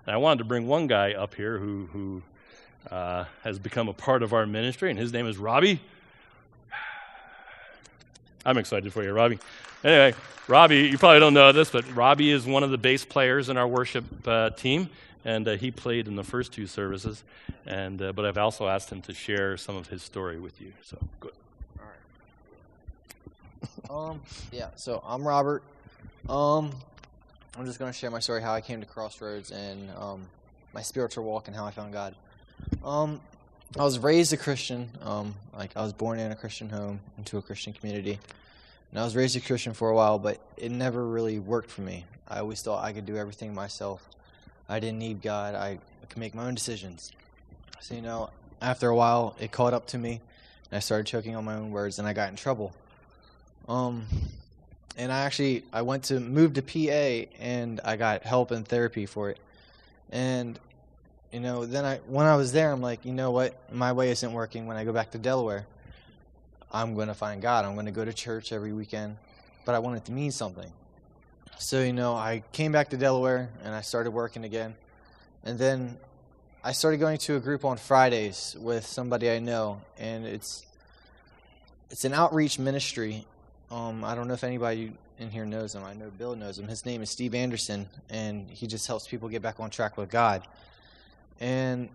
And I wanted to bring one guy up here who has become a part of our ministry, and his name is Robbie. I'm excited for you, Robbie. Anyway, Robbie, you probably don't know this, but Robbie is one of the bass players in our worship team, and he played in the first 2 services. And but I've also asked him to share some of his story with you. So good. All right. Yeah. So I'm Robert. I'm just going to share my story, how I came to Crossroads, and my spiritual walk and how I found God. I was raised a Christian. I was born in a Christian home, into a Christian community. And I was raised a Christian for a while, but it never really worked for me. I always thought I could do everything myself. I didn't need God. I could make my own decisions. So, after a while, it caught up to me, and I started choking on my own words, and I got in trouble. And I went to move to PA, and I got help and therapy for it. And then when I was there, I'm like, you know what? My way isn't working. When I go back to Delaware, I'm going to find God. I'm going to go to church every weekend, but I want it to mean something. So, I came back to Delaware, and I started working again. And then I started going to a group on Fridays with somebody I know, and it's an outreach ministry. I don't know if anybody in here knows him. I know Bill knows him. His name is Steve Anderson, and he just helps people get back on track with God. And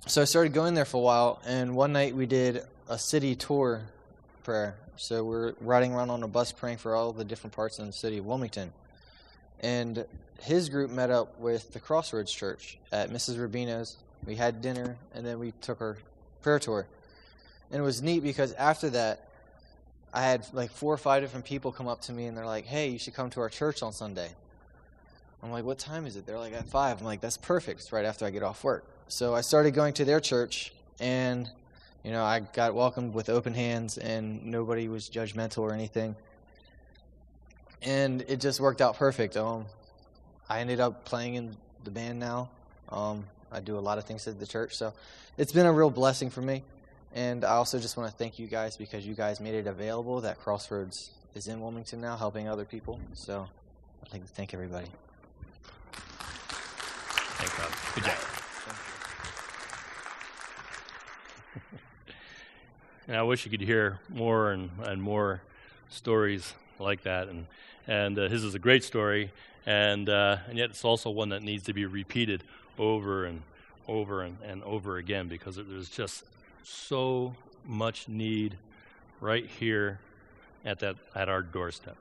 so I started going there for a while, and one night we did a city tour prayer. So we're riding around on a bus praying for all the different parts in the city of Wilmington. And his group met up with the Crossroads Church at Mrs. Rubino's. We had dinner, and then we took our prayer tour. And it was neat because after that, I had like 4 or 5 different people come up to me, and they're like, hey, you should come to our church on Sunday. I'm like, what time is it? They're like, at 5. I'm like, that's perfect. It's right after I get off work. So I started going to their church, and, I got welcomed with open hands, and nobody was judgmental or anything. And it just worked out perfect. I ended up playing in the band now. I do a lot of things at the church, so it's been a real blessing for me. And I also just want to thank you guys because you guys made it available that Crossroads is in Wilmington now, helping other people. So I'd like to thank everybody. Thanks, Rob. Good job. And I wish you could hear more and more stories like that. And his is a great story, and yet it's also one that needs to be repeated over and over and over again because there's just so much need right here at our doorstep.